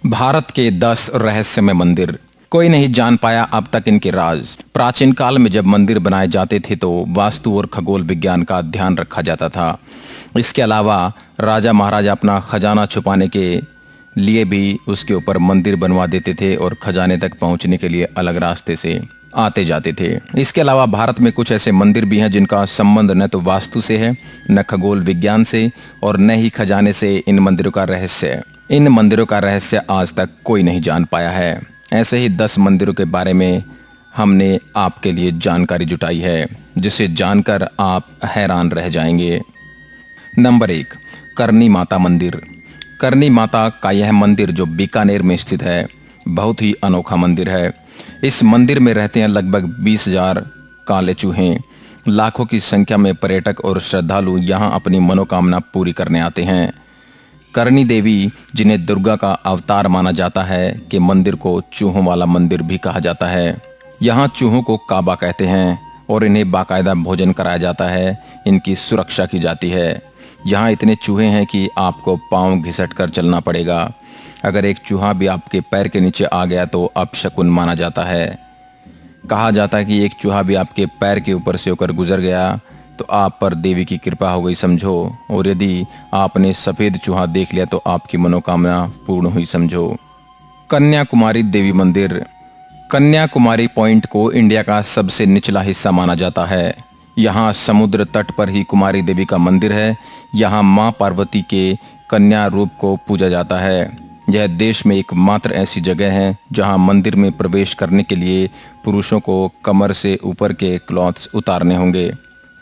भारत के 10 रहस्यमय मंदिर। कोई नहीं जान पाया अब तक इनके राज। प्राचीन काल में जब मंदिर बनाए जाते थे तो वास्तु और खगोल विज्ञान का ध्यान रखा जाता था। इसके अलावा राजा महाराजा अपना खजाना छुपाने के लिए भी उसके ऊपर मंदिर बनवा देते थे और खजाने तक पहुंचने के लिए अलग रास्ते से आते जाते थे। इसके अलावा भारत में कुछ ऐसे मंदिर भी हैं जिनका संबंध न तो वास्तु से है, न खगोल विज्ञान से और न ही खजाने से। इन मंदिरों का रहस्य आज तक कोई नहीं जान पाया है। ऐसे ही 10 मंदिरों के बारे में हमने आपके लिए जानकारी जुटाई है, जिसे जानकर आप हैरान रह जाएंगे। नंबर 1, करनी माता मंदिर। करनी माता का यह मंदिर जो बीकानेर में स्थित है, बहुत ही अनोखा मंदिर है। इस मंदिर में रहते हैं लगभग 20,000 काले चूहे। लाखों की संख्या में पर्यटक और श्रद्धालु यहाँ अपनी मनोकामना पूरी करने आते हैं। करनी देवी, जिन्हें दुर्गा का अवतार माना जाता है, के मंदिर को चूहों वाला मंदिर भी कहा जाता है। यहाँ चूहों को काबा कहते हैं और इन्हें बाकायदा भोजन कराया जाता है। इनकी सुरक्षा की जाती है। यहाँ इतने चूहे हैं कि आपको पांव घिसट कर चलना पड़ेगा। अगर एक चूहा भी आपके पैर के नीचे आ गया तो अपशकुन माना जाता है। कहा जाता है कि एक चूहा भी आपके पैर के ऊपर से होकर गुजर गया तो आप पर देवी की कृपा हो गई समझो, और यदि आपने सफेद चूहा देख लिया तो आपकी मनोकामना पूर्ण हुई समझो। कन्याकुमारी देवी मंदिर। कन्याकुमारी पॉइंट को इंडिया का सबसे निचला हिस्सा माना जाता है। यहाँ समुद्र तट पर ही कुमारी देवी का मंदिर है। यहाँ माँ पार्वती के कन्या रूप को पूजा जाता है। यह देश में एकमात्र ऐसी जगह है जहाँ मंदिर में प्रवेश करने के लिए पुरुषों को कमर से ऊपर के क्लॉथ्स उतारने होंगे।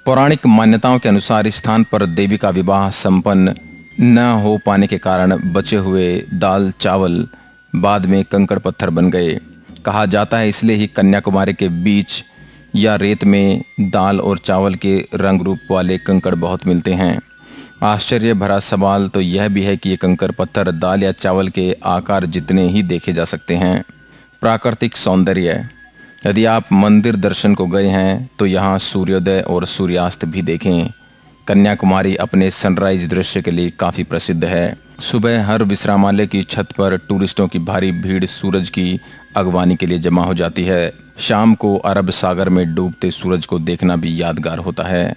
पौराणिक मान्यताओं के अनुसार इस स्थान पर देवी का विवाह संपन्न न हो पाने के कारण बचे हुए दाल चावल बाद में कंकड़ पत्थर बन गए। कहा जाता है इसलिए ही कन्याकुमारी के बीच या रेत में दाल और चावल के रंग रूप वाले कंकड़ बहुत मिलते हैं। आश्चर्य भरा सवाल तो यह भी है कि ये कंकड़ पत्थर दाल या चावल के आकार जितने ही देखे जा सकते हैं। प्राकृतिक सौंदर्य। यदि आप मंदिर दर्शन को गए हैं तो यहाँ सूर्योदय और सूर्यास्त भी देखें। कन्याकुमारी अपने सनराइज दृश्य के लिए काफ़ी प्रसिद्ध है। सुबह हर विश्रामालय की छत पर टूरिस्टों की भारी भीड़ सूरज की अगवानी के लिए जमा हो जाती है। शाम को अरब सागर में डूबते सूरज को देखना भी यादगार होता है।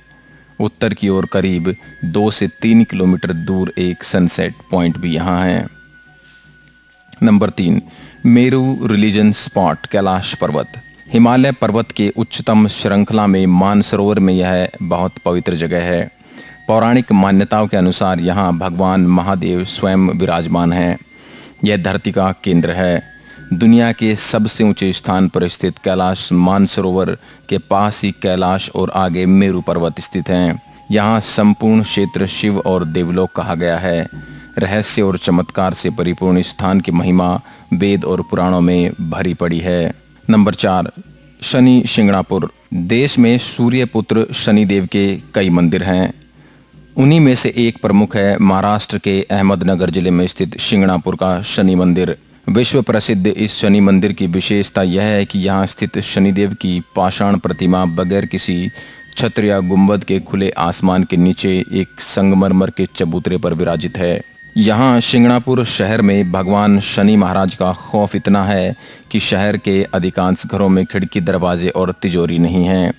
उत्तर की ओर करीब 2 से 3 किलोमीटर दूर एक सनसेट पॉइंट भी यहाँ है। Number 3, Meru religion spot Kailash पर्वत। हिमालय पर्वत के उच्चतम श्रृंखला में मानसरोवर में यह बहुत पवित्र जगह है। पौराणिक मान्यताओं के अनुसार यहाँ भगवान महादेव स्वयं विराजमान हैं। यह धरती का केंद्र है। दुनिया के सबसे ऊंचे स्थान पर स्थित कैलाश मानसरोवर के पास ही कैलाश और आगे मेरू पर्वत स्थित हैं। यहाँ संपूर्ण क्षेत्र शिव और देवलोक कहा गया है। रहस्य और चमत्कार से परिपूर्ण स्थान की महिमा वेद और पुराणों में भरी पड़ी है। नंबर 4, शनि शिंगणापुर। देश में सूर्य पुत्र शनिदेव के कई मंदिर हैं। उन्हीं में से एक प्रमुख है महाराष्ट्र के अहमदनगर जिले में स्थित शिंगणापुर का शनि मंदिर। विश्व प्रसिद्ध इस शनि मंदिर की विशेषता यह है कि यहाँ स्थित शनिदेव की पाषाण प्रतिमा बगैर किसी छत्र या गुंबद के खुले आसमान के नीचे एक संगमरमर के चबूतरे पर विराजित है। यहाँ शिंगणापुर शहर में भगवान शनि महाराज का खौफ इतना है कि शहर के अधिकांश घरों में खिड़की, दरवाजे और तिजोरी नहीं हैं।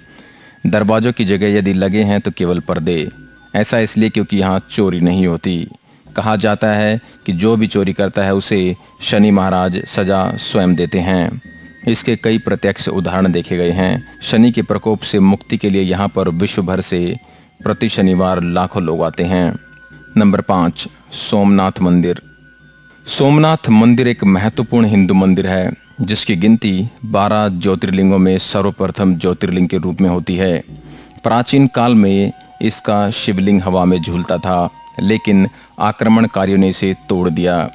दरवाजों की जगह यदि लगे हैं तो केवल पर्दे। ऐसा इसलिए क्योंकि यहाँ चोरी नहीं होती। कहा जाता है कि जो भी चोरी करता है उसे शनि महाराज सजा स्वयं देते हैं। इसके कई प्रत्यक्ष उदाहरण देखे गए हैं। शनि के प्रकोप से मुक्ति के लिए यहाँ पर विश्व भर से प्रति शनिवार लाखों लोग आते हैं। नंबर 5, सोमनाथ मंदिर। सोमनाथ मंदिर एक महत्वपूर्ण हिंदू मंदिर है जिसकी गिनती 12 ज्योतिर्लिंगों में सर्वप्रथम ज्योतिर्लिंग के रूप में होती है। प्राचीन काल में इसका शिवलिंग हवा में झूलता था, लेकिन आक्रमणकारियों ने इसे तोड़ दिया।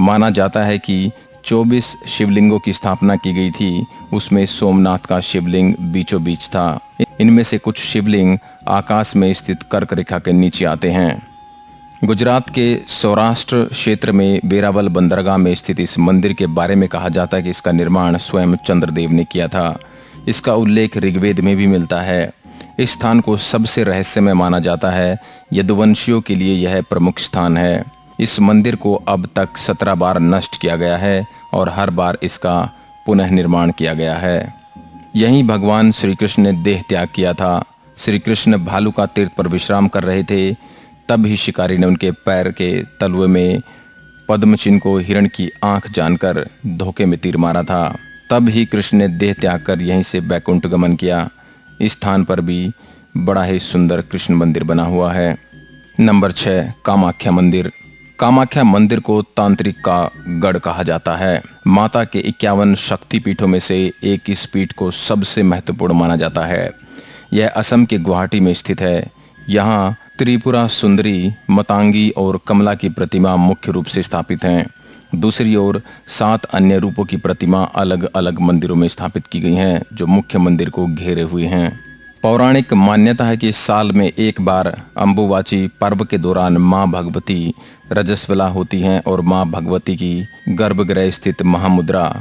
माना जाता है कि 24 शिवलिंगों की स्थापना की गई थी, उसमें सोमनाथ का शिवलिंग बीचों बीच था। इनमें से कुछ शिवलिंग आकाश में स्थित कर्क रेखा के नीचे आते हैं। गुजरात के सौराष्ट्र क्षेत्र में वेरावल बंदरगाह में स्थित इस मंदिर के बारे में कहा जाता है कि इसका निर्माण स्वयं चंद्रदेव ने किया था। इसका उल्लेख ऋग्वेद में भी मिलता है। इस स्थान को सबसे रहस्यमय माना जाता है। यदुवंशियों के लिए यह प्रमुख स्थान है। इस मंदिर को अब तक 17 बार नष्ट किया गया है और हर बार इसका पुनः निर्माण किया गया है। यहीं भगवान श्री कृष्ण ने देह त्याग किया था। श्री कृष्ण भालुका तीर्थ पर विश्राम कर रहे थे, तब ही शिकारी ने उनके पैर के तलवे में पद्म चिन्ह को हिरण की आंख जानकर धोखे में तीर मारा था। तब ही कृष्ण ने देह त्याग कर यहीं से बैकुंठ गमन किया। इस स्थान पर भी बड़ा ही सुंदर कृष्ण मंदिर बना हुआ है। नंबर 6, कामाख्या मंदिर। कामाख्या मंदिर को तांत्रिक का गढ़ कहा जाता है। माता के 51 शक्ति पीठों में से एक इस पीठ को सबसे महत्वपूर्ण माना जाता है। यह असम के गुवाहाटी में स्थित है। यहाँ त्रिपुरा सुंदरी, मतंगी और कमला की प्रतिमा मुख्य रूप से स्थापित हैं। दूसरी ओर 7 अन्य रूपों की प्रतिमा अलग अलग मंदिरों में स्थापित की गई हैं, जो मुख्य मंदिर को घेरे हुए हैं। पौराणिक मान्यता है कि साल में एक बार अम्बुवाची पर्व के दौरान मां भगवती रजस्वला होती हैं और मां भगवती की गर्भगृह स्थित महामुद्रा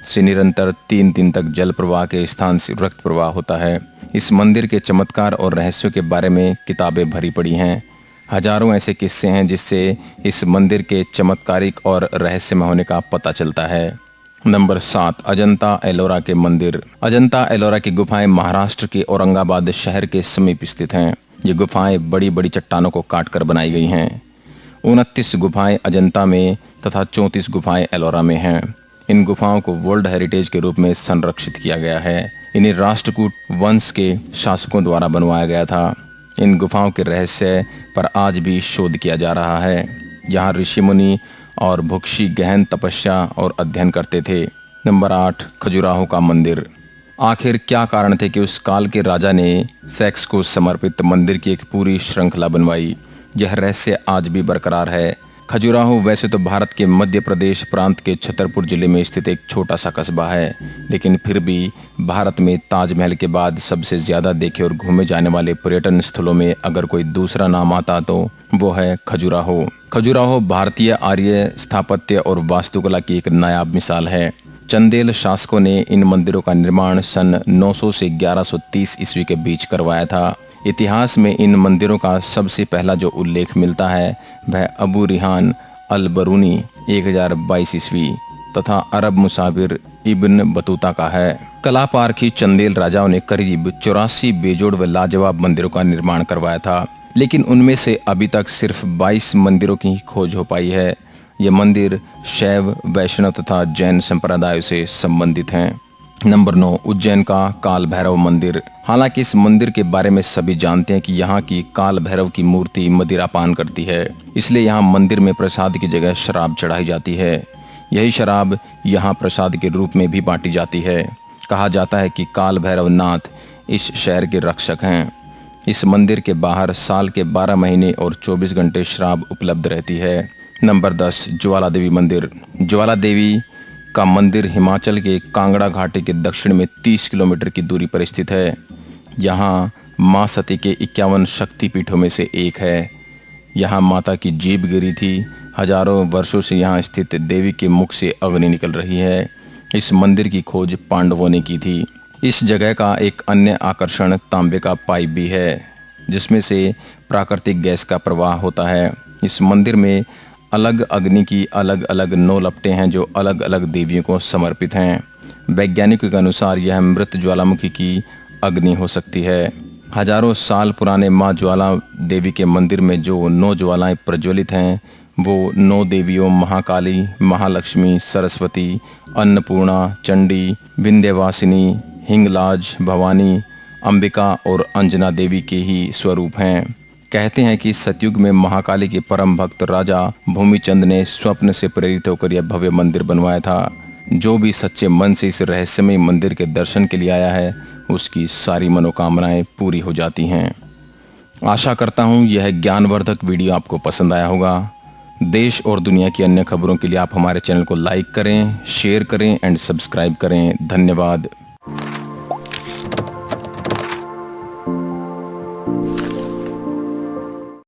से निरंतर 3 दिन तक जल प्रवाह के स्थान से रक्त प्रवाह होता है। इस मंदिर के चमत्कार और रहस्यों के बारे में किताबें भरी पड़ी हैं। हजारों ऐसे किस्से हैं जिससे इस मंदिर के चमत्कारिक और रहस्यमय होने का पता चलता है। नंबर 7, अजंता एलोरा के मंदिर। अजंता एलोरा की गुफाएं महाराष्ट्र के औरंगाबाद शहर के समीप स्थित हैं। ये गुफाएं बड़ी बड़ी चट्टानों को काटकर बनाई गई हैं। 29 गुफाएं अजंता में तथा 34 गुफाएं एलोरा में हैं। इन गुफाओं को वर्ल्ड हेरिटेज के रूप में संरक्षित किया गया है। इन्हें राष्ट्रकूट वंश के शासकों द्वारा बनवाया गया था। इन गुफाओं के रहस्य पर आज भी शोध किया जा रहा है। यहाँ ऋषि मुनि और भुक्षी गहन तपस्या और अध्ययन करते थे। नंबर 8, खजुराहो का मंदिर। आखिर क्या कारण थे कि उस काल के राजा ने सेक्स को समर्पित मंदिर की एक पूरी श्रृंखला बनवाई? यह रहस्य आज भी बरकरार है। खजुराहो वैसे तो भारत के मध्य प्रदेश प्रांत के छतरपुर जिले में स्थित एक छोटा सा कस्बा है, लेकिन फिर भी भारत में ताजमहल के बाद सबसे ज्यादा देखे और घूमे जाने वाले पर्यटन स्थलों में अगर कोई दूसरा नाम आता तो वो है खजुराहो। खजुराहो भारतीय आर्य स्थापत्य और वास्तुकला की एक नायाब मिसाल है। चंदेल शासकों ने इन मंदिरों का निर्माण सन 900 से 1130 ईस्वी के बीच करवाया था। इतिहास में इन मंदिरों का सबसे पहला जो उल्लेख मिलता है वह अबू रिहान अल बरूनी 1022 ईस्वी तथा अरब मुसाफिर इब्न बतूता का है। कला पारखी चंदेल राजाओं ने करीब 84 बेजोड़ व लाजवाब मंदिरों का निर्माण करवाया था, लेकिन उनमें से अभी तक सिर्फ 22 मंदिरों की ही खोज हो पाई है। ये मंदिर शैव, वैष्णव तथा जैन संप्रदायों से संबंधित हैं। नंबर 9, उज्जैन का काल भैरव मंदिर। हालांकि इस मंदिर के बारे में सभी जानते हैं कि यहाँ की काल भैरव की मूर्ति मदिरापान करती है, इसलिए यहाँ मंदिर में प्रसाद की जगह शराब चढ़ाई जाती है। यही शराब यहाँ प्रसाद के रूप में भी बांटी जाती है। कहा जाता है कि काल भैरव नाथ इस शहर के रक्षक हैं। इस मंदिर के बाहर साल के 12 महीने और 24 घंटे शराब उपलब्ध रहती है। नंबर 10, ज्वाला देवी मंदिर। ज्वाला देवी का मंदिर हिमाचल के कांगड़ा घाटी के दक्षिण में 30 किलोमीटर की दूरी पर स्थित है। यहाँ माँ सती के 51 शक्ति पीठों में से एक है। यहाँ माता की जीभ गिरी थी। हजारों वर्षों से यहाँ स्थित देवी के मुख से अग्नि निकल रही है। इस मंदिर की खोज पांडवों ने की थी। इस जगह का एक अन्य आकर्षण तांबे का पाइप भी है, जिसमें से प्राकृतिक गैस का प्रवाह होता है। इस मंदिर में अलग अग्नि की अलग अलग 9 लपटें हैं जो अलग अलग देवियों को समर्पित हैं। वैज्ञानिकों के अनुसार यह मृत ज्वालामुखी की अग्नि हो सकती है। हजारों साल पुराने माँ ज्वाला देवी के मंदिर में जो 9 ज्वालाएं प्रज्वलित हैं वो 9 देवियों महाकाली, महालक्ष्मी, सरस्वती, अन्नपूर्णा, चंडी, विंध्यवासिनी, हिंगलाज, भवानी, अंबिका और अंजना देवी के ही स्वरूप हैं। कहते हैं कि सतयुग में महाकाली के परम भक्त राजा भूमिचंद ने स्वप्न से प्रेरित होकर यह भव्य मंदिर बनवाया था। जो भी सच्चे मन से इस रहस्यमय मंदिर के दर्शन के लिए आया है उसकी सारी मनोकामनाएं पूरी हो जाती हैं। आशा करता हूं यह ज्ञानवर्धक वीडियो आपको पसंद आया होगा। देश और दुनिया की अन्य खबरों के लिए आप हमारे चैनल को लाइक करें, शेयर करें एंड सब्सक्राइब करें। धन्यवाद।